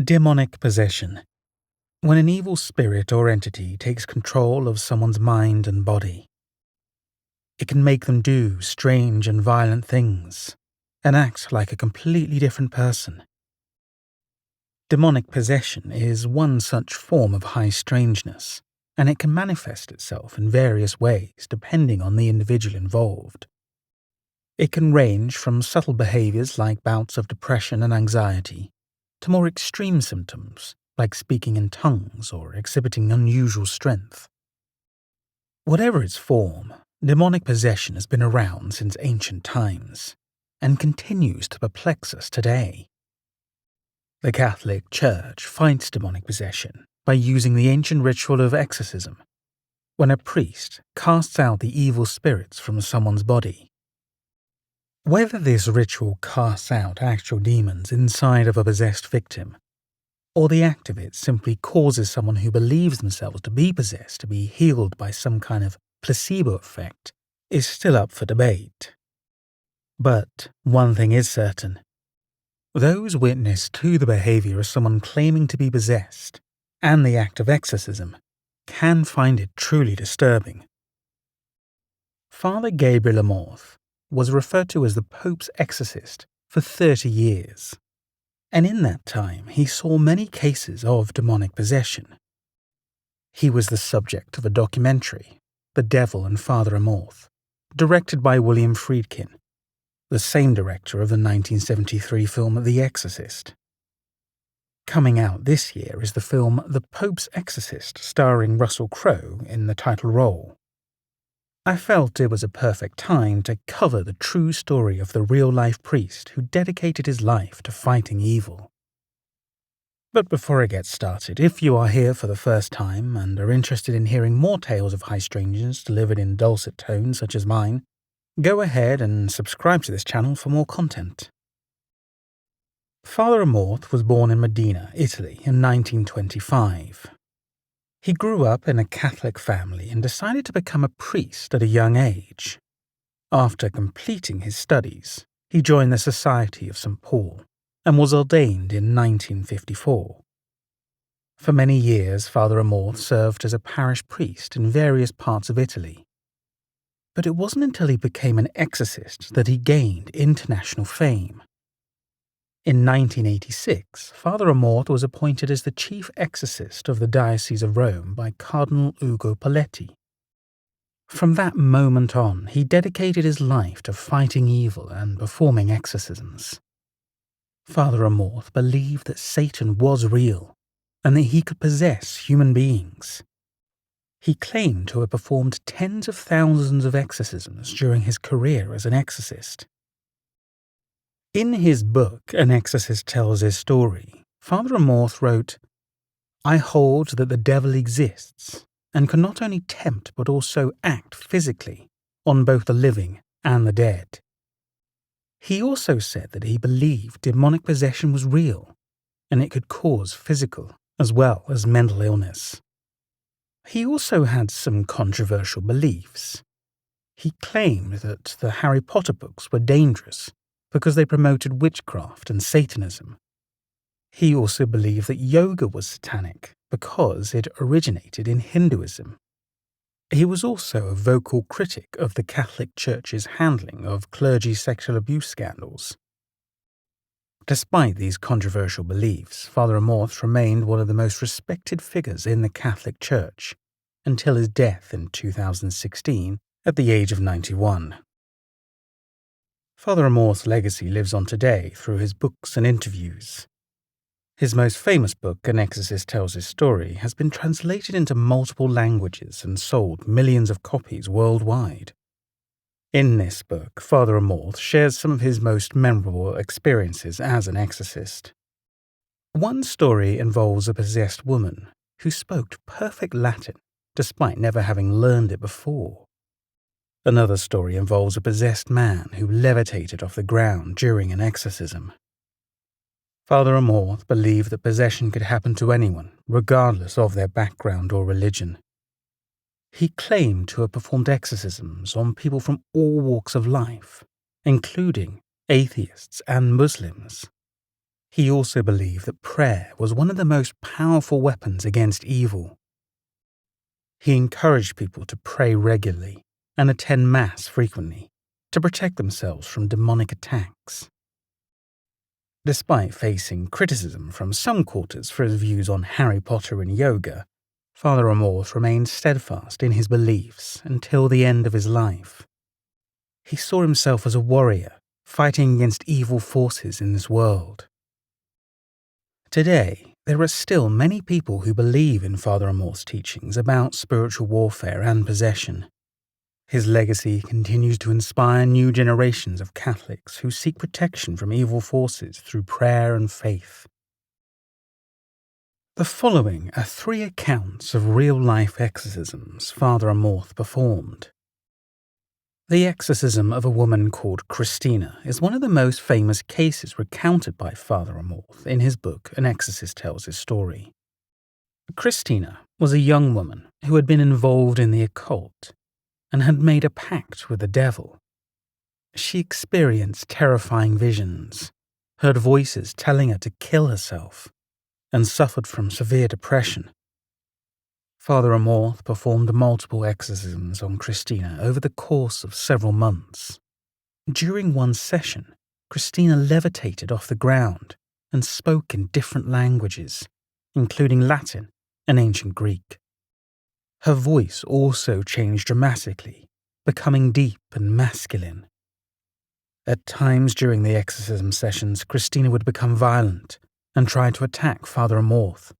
Demonic possession. When an evil spirit or entity takes control of someone's mind and body, it can make them do strange and violent things and act like a completely different person. Demonic possession is one such form of high strangeness, and it can manifest itself in various ways depending on the individual involved. It can range from subtle behaviors like bouts of depression and anxiety to more extreme symptoms like speaking in tongues or exhibiting unusual strength. Whatever its form, demonic possession has been around since ancient times and continues to perplex us today. The Catholic Church fights demonic possession by using the ancient ritual of exorcism, when a priest casts out the evil spirits from someone's body. Whether this ritual casts out actual demons inside of a possessed victim, or the act of it simply causes someone who believes themselves to be possessed to be healed by some kind of placebo effect, is still up for debate. But one thing is certain. Those witness to the behavior of someone claiming to be possessed and the act of exorcism can find it truly disturbing. Father Gabriel Amorth was referred to as the Pope's exorcist for 30 years, and in that time he saw many cases of demonic possession. He was the subject of a documentary, The Devil and Father Amorth, directed by William Friedkin, the same director of the 1973 film The Exorcist. Coming out this year is the film The Pope's Exorcist, starring Russell Crowe in the title role. I felt it was a perfect time to cover the true story of the real-life priest who dedicated his life to fighting evil. But before I get started, if you are here for the first time and are interested in hearing more tales of high strangeness delivered in dulcet tones such as mine, go ahead and subscribe to this channel for more content. Father Amorth was born in Modena, Italy in 1925. He grew up in a Catholic family and decided to become a priest at a young age. After completing his studies, he joined the Society of St. Paul and was ordained in 1954. For many years, Father Amorth served as a parish priest in various parts of Italy. But it wasn't until he became an exorcist that he gained international fame. In 1986, Father Amorth was appointed as the chief exorcist of the Diocese of Rome by Cardinal Ugo Poletti. From that moment on, he dedicated his life to fighting evil and performing exorcisms. Father Amorth believed that Satan was real and that he could possess human beings. He claimed to have performed tens of thousands of exorcisms during his career as an exorcist. In his book, An Exorcist Tells His Story, Father Amorth wrote, "I hold that the devil exists and can not only tempt but also act physically on both the living and the dead." He also said that he believed demonic possession was real and it could cause physical as well as mental illness. He also had some controversial beliefs. He claimed that the Harry Potter books were dangerous because they promoted witchcraft and Satanism. He also believed that yoga was satanic because it originated in Hinduism. He was also a vocal critic of the Catholic Church's handling of clergy sexual abuse scandals. Despite these controversial beliefs, Father Amorth remained one of the most respected figures in the Catholic Church until his death in 2016 at the age of 91. Father Amorth's legacy lives on today through his books and interviews. His most famous book, An Exorcist Tells His Story, has been translated into multiple languages and sold millions of copies worldwide. In this book, Father Amorth shares some of his most memorable experiences as an exorcist. One story involves a possessed woman who spoke perfect Latin despite never having learned it before. Another story involves a possessed man who levitated off the ground during an exorcism. Father Amorth believed that possession could happen to anyone, regardless of their background or religion. He claimed to have performed exorcisms on people from all walks of life, including atheists and Muslims. He also believed that prayer was one of the most powerful weapons against evil. He encouraged people to pray regularly and attend Mass frequently to protect themselves from demonic attacks. Despite facing criticism from some quarters for his views on Harry Potter and yoga, Father Amorth remained steadfast in his beliefs until the end of his life. He saw himself as a warrior fighting against evil forces in this world. Today, there are still many people who believe in Father Amorth's teachings about spiritual warfare and possession. His legacy continues to inspire new generations of Catholics who seek protection from evil forces through prayer and faith. The following are 3 accounts of real-life exorcisms Father Amorth performed. The exorcism of a woman called Christina is one of the most famous cases recounted by Father Amorth in his book An Exorcist Tells His Story. Christina was a young woman who had been involved in the occult and had made a pact with the devil. She experienced terrifying visions, heard voices telling her to kill herself, and suffered from severe depression. Father Amorth performed multiple exorcisms on Christina over the course of several months. During one session, Christina levitated off the ground and spoke in different languages, including Latin and ancient Greek. Her voice also changed dramatically, becoming deep and masculine. At times during the exorcism sessions, Christina would become violent and try to attack Father Amorth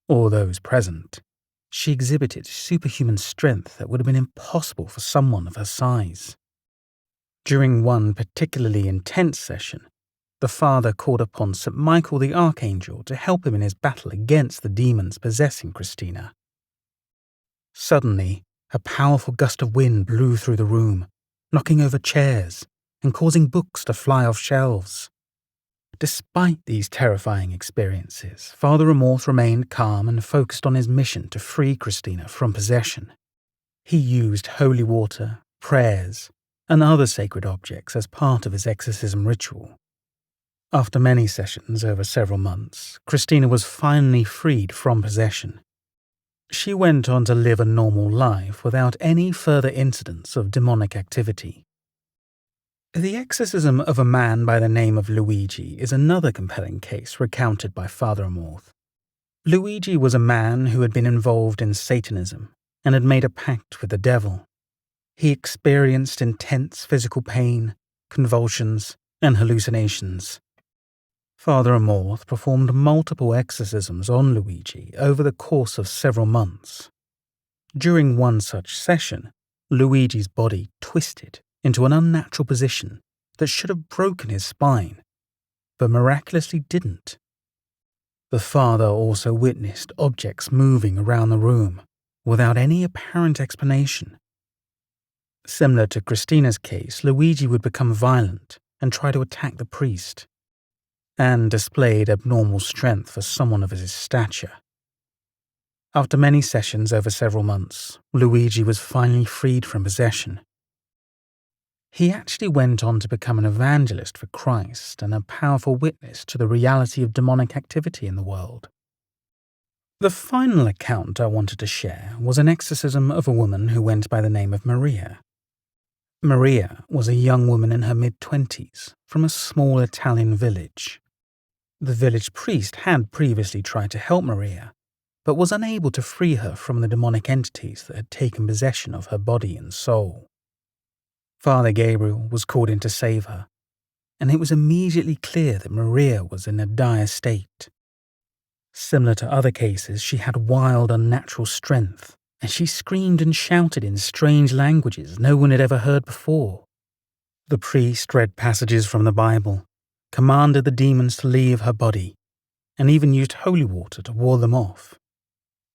or those present. She exhibited superhuman strength that would have been impossible for someone of her size. During one particularly intense session, the father called upon St. Michael the Archangel to help him in his battle against the demons possessing Christina. Suddenly, a powerful gust of wind blew through the room, knocking over chairs and causing books to fly off shelves. Despite these terrifying experiences, Father Amorth remained calm and focused on his mission to free Christina from possession. He used holy water, prayers, and other sacred objects as part of his exorcism ritual. After many sessions over several months, Christina was finally freed from possession. She went on to live a normal life without any further incidents of demonic activity. The exorcism of a man by the name of Luigi is another compelling case recounted by Father Amorth. Luigi was a man who had been involved in Satanism and had made a pact with the devil. He experienced intense physical pain, convulsions, and hallucinations. Father Amorth performed multiple exorcisms on Luigi over the course of several months. During one such session, Luigi's body twisted into an unnatural position that should have broken his spine, but miraculously didn't. The father also witnessed objects moving around the room without any apparent explanation. Similar to Christina's case, Luigi would become violent and try to attack the priest, and displayed abnormal strength for someone of his stature. After many sessions over several months, Luigi was finally freed from possession. He actually went on to become an evangelist for Christ and a powerful witness to the reality of demonic activity in the world. The final account I wanted to share was an exorcism of a woman who went by the name of Maria. Maria was a young woman in her mid-20s from a small Italian village. The village priest had previously tried to help Maria, but was unable to free her from the demonic entities that had taken possession of her body and soul. Father Gabriel was called in to save her, and it was immediately clear that Maria was in a dire state. Similar to other cases, she had wild, unnatural strength, and she screamed and shouted in strange languages no one had ever heard before. The priest read passages from the Bible, commanded the demons to leave her body, and even used holy water to ward them off.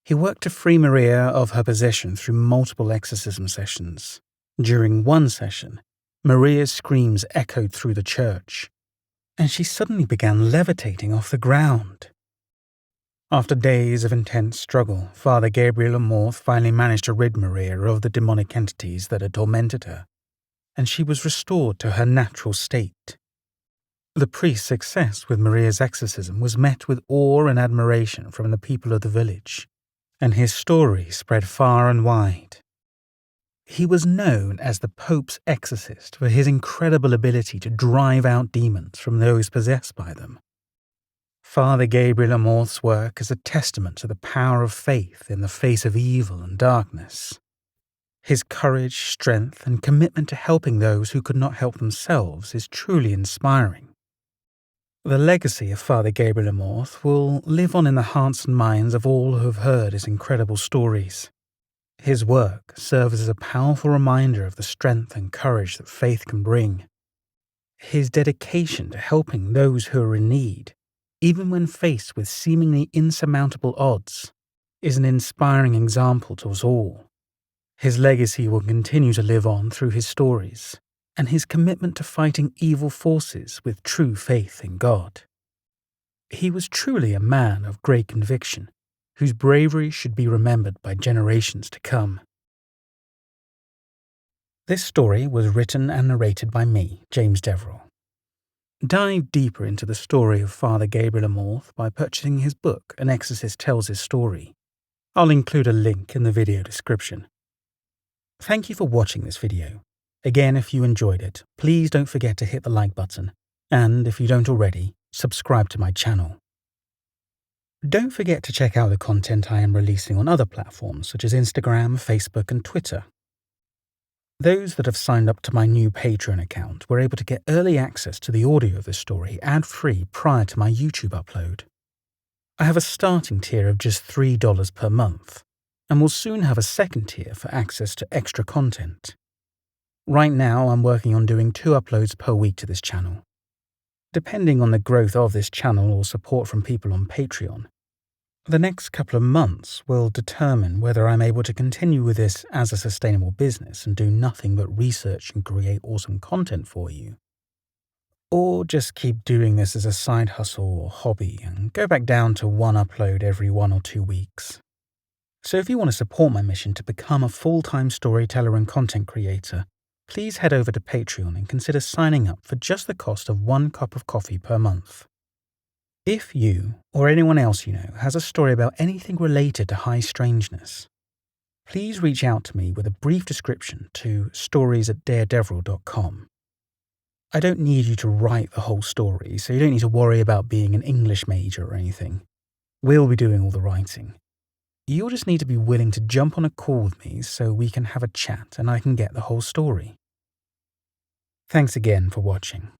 He worked to free Maria of her possession through multiple exorcism sessions. During one session, Maria's screams echoed through the church, and she suddenly began levitating off the ground. After days of intense struggle, Father Gabriel Amorth finally managed to rid Maria of the demonic entities that had tormented her, and she was restored to her natural state. The priest's success with Maria's exorcism was met with awe and admiration from the people of the village, and his story spread far and wide. He was known as the Pope's exorcist for his incredible ability to drive out demons from those possessed by them. Father Gabriel Amorth's work is a testament to the power of faith in the face of evil and darkness. His courage, strength, and commitment to helping those who could not help themselves is truly inspiring. The legacy of Father Gabriel Amorth will live on in the hearts and minds of all who have heard his incredible stories. His work serves as a powerful reminder of the strength and courage that faith can bring. His dedication to helping those who are in need, even when faced with seemingly insurmountable odds, is an inspiring example to us all. His legacy will continue to live on through his stories and his commitment to fighting evil forces with true faith in God. He was truly a man of great conviction, whose bravery should be remembered by generations to come. This story was written and narrated by me, James Deverell. Dive deeper into the story of Father Gabriel Amorth by purchasing his book, An Exorcist Tells His Story. I'll include a link in the video description. Thank you for watching this video. Again, if you enjoyed it, please don't forget to hit the like button, and if you don't already, subscribe to my channel. Don't forget to check out the content I am releasing on other platforms such as Instagram, Facebook, and Twitter. Those that have signed up to my new Patreon account were able to get early access to the audio of this story ad-free prior to my YouTube upload. I have a starting tier of just $3 per month, and will soon have a second tier for access to extra content. Right now, I'm working on doing 2 uploads per week to this channel. Depending on the growth of this channel or support from people on Patreon, the next couple of months will determine whether I'm able to continue with this as a sustainable business and do nothing but research and create awesome content for you, or just keep doing this as a side hustle or hobby and go back down to 1 upload every 1 or 2 weeks. So if you want to support my mission to become a full-time storyteller and content creator, please head over to Patreon and consider signing up for just the cost of 1 cup of coffee per month. If you, or anyone else you know, has a story about anything related to high strangeness, please reach out to me with a brief description to stories@daredeverell.com. I don't need you to write the whole story, so you don't need to worry about being an English major or anything. We'll be doing all the writing. You'll just need to be willing to jump on a call with me so we can have a chat and I can get the whole story. Thanks again for watching.